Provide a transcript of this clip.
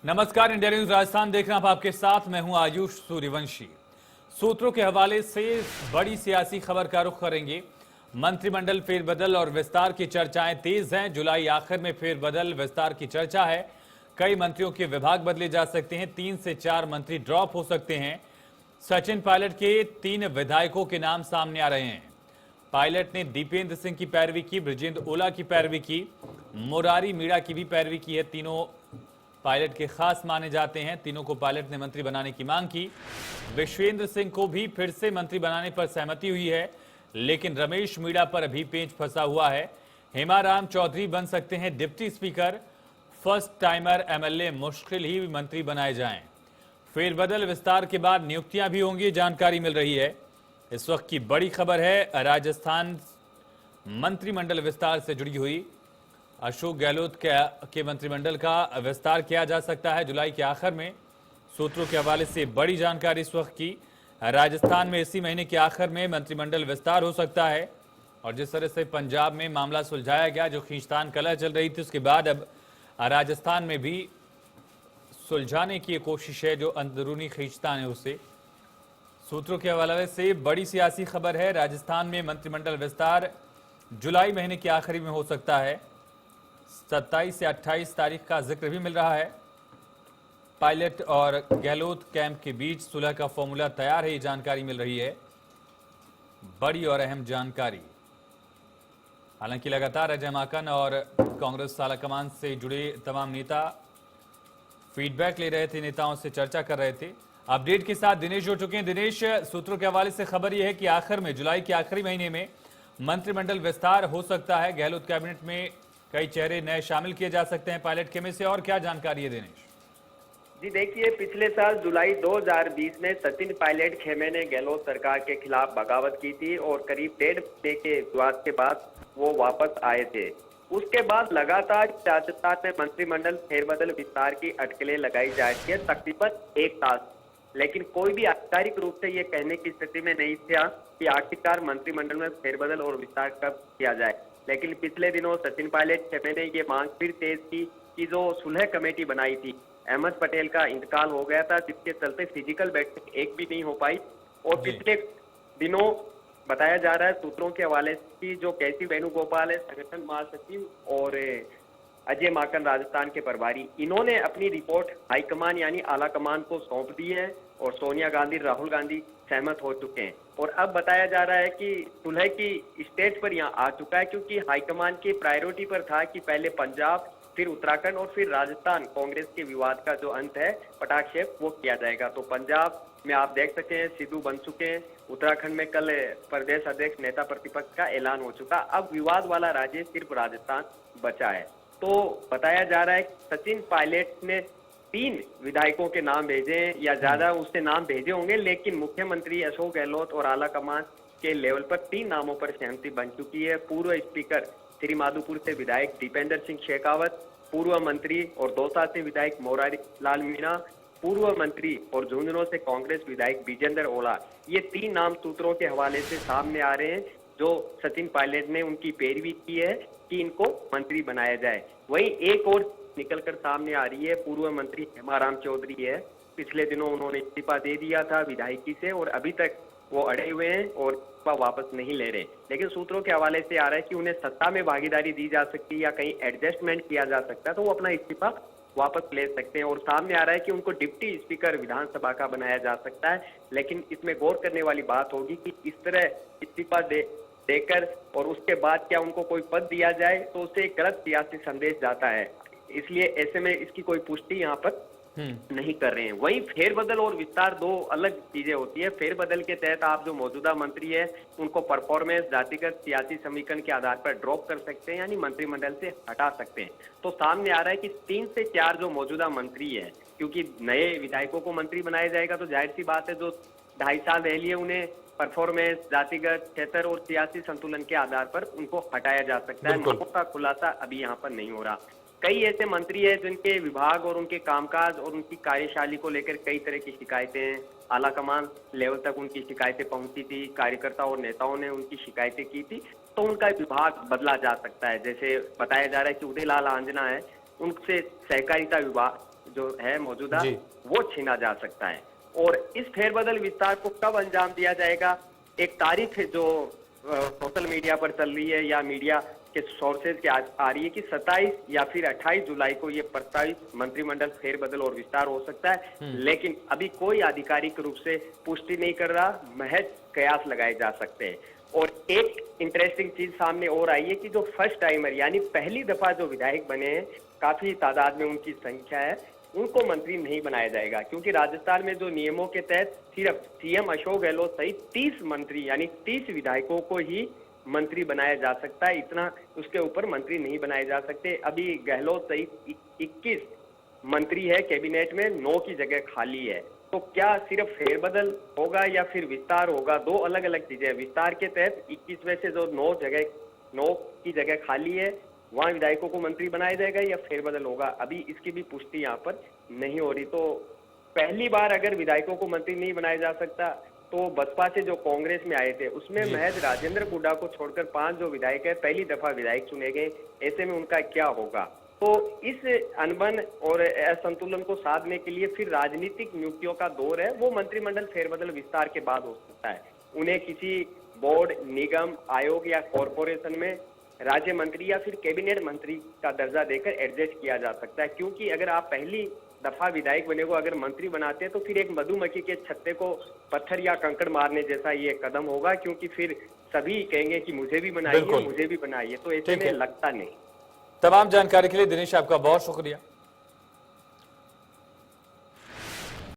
नमस्कार, India news Rajasthan देख रहे हैं आप, आपके साथ मैं हूं आयुष सूर्यवंशी। सूत्रों के हवाले से बड़ी सियासी खबर का रुख करेंगे। मंत्रिमंडल फेरबदल और विस्तार की चर्चाएं तेज हैं। जुलाई आखिर में फेरबदल विस्तार की चर्चा है। कई मंत्रियों के विभाग बदले जा सकते हैं, 3 से 4 मंत्री ड्रॉप हो सकते हैं। सचिन पायलट के 3 विधायकों के नाम सामने आ रहे हैं। पायलट ने दीपेंद्र सिंह की पैरवी की, बृजेंद्र ओला की पैरवी की, मुरारी मीणा की भी पैरवी की है। तीनों पायलट के खास माने जाते हैं। तीनों को पायलट ने मंत्री बनाने की मांग की। विश्वेंद्र सिंह को भी फिर से मंत्री बनाने पर सहमति हुई है, लेकिन रमेश मीणा पर अभी पेंच फंसा हुआ है। हेमाराम चौधरी बन सकते हैं deputy speaker. First timer MLA मुश्किल ही मंत्री बनाए जाएं। फेरबदल विस्तार के बाद नियुक्तियां भी होंगी, जानकारी मिल रही है। इस वक्त की बड़ी खबर है राजस्थान मंत्रिमंडल विस्तार से जुड़ी हुई। अशोक गहलोत के मंत्रिमंडल का विस्तार किया जा सकता है जुलाई के आखिर में। सूत्रों के हवाले से बड़ी जानकारी इस वक्त की। राजस्थान में इसी महीने के आखिर में मंत्रिमंडल विस्तार हो सकता है। और जिस तरह से पंजाब में मामला सुलझाया गया, जो खींचतान कलह चल रही थी, उसके बाद अब राजस्थान में भी सुलझाने की कोशिश है। जो अंदरूनी खींचतान है उससे सूत्रों के हवाले से बड़ी सियासी खबर है। राजस्थान में मंत्रिमंडल विस्तार जुलाई महीने के आखिरी में हो सकता है। 27 से 28 तारीख का जिक्र भी मिल रहा है। पायलट और गहलोत कैंप के बीच सुलह का फॉर्मूला तैयार है, ये जानकारी मिल रही है। बड़ी और अहम जानकारी। हालांकि लगातार अजय माकन और कांग्रेस आलाकमान से जुड़े तमाम नेता फीडबैक ले रहे थे, नेताओं से चर्चा कर रहे थे। अपडेट के साथ दिनेश जुड़ चुके हैं। दिनेश, सूत्रों के हवाले से खबर यह है कि आखिर में जुलाई के आखिरी महीने में मंत्रिमंडल विस्तार हो सकता है। गहलोत कैबिनेट में कई चेहरे नए शामिल किए जा सकते हैं पायलट खेमे से। और क्या जानकारी है दिनेश? जी देखिए, पिछले साल जुलाई 2020 में सचिन पायलट खेमे ने गहलोत सरकार के खिलाफ बगावत की थी और करीब 1.5 महीने के विवाद के बाद वो वापस आए थे। उसके बाद लगातार राजस्थान में मंत्रिमंडल फेरबदल विस्तार की अटकलें लगाई जा रही है, तकरीबन 1 साल। लेकिन कोई भी आधिकारिक रूप से ये कहने की स्थिति में नहीं था कि आखिरकार मंत्रिमंडल में फेरबदल और विस्तार कब किया जाए। लेकिन पिछले दिनों सचिन पायलट खेमे ने ये मांग फिर तेज की कि जो सुलह कमेटी बनाई थी, अहमद पटेल का इंतकाल हो गया था, जिसके चलते फिजिकल बैठक एक भी नहीं हो पाई। और पिछले दिनों बताया जा रहा है सूत्रों के हवाले से जो कैसी वेणुगोपाल है संगठन महासचिव और अजय माकन राजस्थान के प्रभारी, इन्होंने अपनी रिपोर्ट हाईकमान यानी आला कमान को सौंप दी है और सोनिया गांधी, राहुल गांधी सहमत हो चुके हैं। और अब बताया जा रहा है कि सुलह की स्टेज पर यहाँ आ चुका है, क्योंकि हाईकमान की प्रायोरिटी पर था कि पहले पंजाब, फिर उत्तराखंड और फिर राजस्थान कांग्रेस के विवाद का जो अंत है पटाक्षेप वो किया जाएगा। तो पंजाब में आप देख सकते हैं सिद्धू बन चुके हैं। उत्तराखंड में कल प्रदेश अध्यक्ष नेता प्रतिपक्ष का ऐलान हो चुका। अब विवाद वाला राज्य सिर्फ राजस्थान बचा है। तो बताया जा रहा है कि सचिन पायलट ने 3 विधायकों के नाम भेजे हैं या ज्यादा उससे नाम भेजे होंगे, लेकिन मुख्यमंत्री अशोक गहलोत और आला कमान के लेवल पर 3 नामों पर सहमति बन चुकी है। पूर्व स्पीकर श्री माधोपुर से विधायक दीपेंद्र सिंह शेखावत, पूर्व मंत्री और दौसा से विधायक मोरारी लाल मीणा, पूर्व मंत्री और झुंझुनू से कांग्रेस विधायक विजेंद्र ओला, ये 3 नाम सूत्रों के हवाले से सामने आ रहे हैं, जो सचिन पायलट ने उनकी पैरवी की है कि इनको मंत्री बनाया जाए। वहीं एक और निकलकर सामने आ रही है, पूर्व मंत्री हेमाराम चौधरी है। पिछले दिनों उन्होंने इस्तीफा दे दिया था विधायकी से और अभी तक वो अड़े हुए हैं और इस्तीफा वापस नहीं ले रहे। लेकिन सूत्रों के हवाले से आ रहा है कि उन्हें सत्ता में भागीदारी दी जा सकती है या कहीं एडजस्टमेंट किया जा सकता है, तो वो अपना इस्तीफा वापस ले सकते हैं। और सामने आ रहा है कि उनको डिप्टी स्पीकर विधानसभा का बनाया जा सकता है। लेकिन इसमें गौर करने वाली बात होगी कि इस तरह इस्तीफा देकर और उसके बाद क्या उनको कोई पद दिया जाए, तो उससे एक गलत सियासी संदेश जाता है। इसलिए ऐसे में इसकी कोई पुष्टि यहाँ पर नहीं कर रहे हैं। वहीं फेरबदल और विस्तार 2 अलग चीजें होती है। फेरबदल के तहत आप जो मौजूदा मंत्री है उनको परफॉर्मेंस, जातिगत, सियासी समीकरण के आधार पर ड्रॉप कर सकते हैं, यानी मंत्रिमंडल से हटा सकते हैं। तो सामने आ रहा है कि 3 से 4 जो मौजूदा मंत्री है, क्योंकि नए विधायकों को मंत्री बनाया जाएगा तो जाहिर सी बात है जो 2.5 साल रह लिए उन्हें परफॉर्मेंस, जातिगत, क्षेत्र और सियासी संतुलन के आधार पर उनको हटाया जा सकता है। नामों का खुलासा अभी यहाँ पर नहीं हो रहा। कई ऐसे मंत्री हैं जिनके विभाग और उनके कामकाज और उनकी कार्यशैली को लेकर कई तरह की शिकायतें हैं। आला कमान लेवल तक उनकी शिकायतें पहुंची थी, कार्यकर्ता और नेताओं ने उनकी शिकायतें की थी, तो उनका विभाग बदला जा सकता है। जैसे बताया जा रहा है कि उदयलाल आंजना है, उनसे सहकारिता विभाग जो है मौजूदा जी। वो छीना जा सकता है। और इस फेरबदल विस्तार को कब अंजाम दिया जाएगा, एक तारीख है जो सोशल मीडिया पर चल रही है या मीडिया के सोर्सेज के आ रही है कि 27 या फिर 28 जुलाई को ये प्रस्तावित मंत्रिमंडल फेरबदल और विस्तार हो सकता है। लेकिन अभी कोई आधिकारिक रूप से पुष्टि नहीं कर रहा, महज कयास लगाए जा सकते हैं। और एक इंटरेस्टिंग चीज सामने और आई है कि जो फर्स्ट टाइमर यानी पहली दफा जो विधायक बने हैं, काफी तादाद में उनकी संख्या है, उनको मंत्री नहीं बनाया जाएगा, क्योंकि राजस्थान में जो नियमों के तहत सिर्फ सीएम अशोक गहलोत सहित 30 मंत्री यानी 30 विधायकों को ही मंत्री बनाया जा सकता है, इतना उसके ऊपर मंत्री नहीं बनाए जा सकते। अभी गहलोत सहित 21 मंत्री है कैबिनेट में, 9 की जगह खाली है। तो क्या सिर्फ फेरबदल होगा या फिर विस्तार होगा, दो अलग अलग चीजें। विस्तार के तहत 21 में से जो 9 की जगह खाली है वहां विधायकों को मंत्री बनाया जाएगा या फेरबदल होगा, अभी इसकी भी पुष्टि यहाँ पर नहीं हो रही। तो पहली बार अगर विधायकों को मंत्री नहीं बनाया जा सकता तो बसपा से जो कांग्रेस में आए थे उसमें महज राजेंद्र गुड्डा को छोड़कर 5 जो विधायक है पहली दफा विधायक चुने गए, ऐसे में उनका क्या होगा। तो इस अनबन और असंतुलन को साधने के लिए फिर राजनीतिक नियुक्तियों का दौर है, वो मंत्रिमंडल फेरबदल विस्तार के बाद हो सकता है। उन्हें किसी बोर्ड, निगम, आयोग या कॉरपोरेशन में राज्य मंत्री या फिर कैबिनेट मंत्री का दर्जा देकर एडजस्ट किया जा सकता है, क्योंकि अगर आप पहली दफा विधायक बने को अगर मंत्री बनाते हैं तो फिर एक मधुमक्खी के छत्ते को पत्थर या कंकड़ मारने जैसा ये कदम होगा, क्योंकि फिर सभी कहेंगे कि मुझे भी बनाइए, मुझे भी बनाइए, तो ऐसे में लगता नहीं। तमाम जानकारी के लिए दिनेश आपका बहुत शुक्रिया।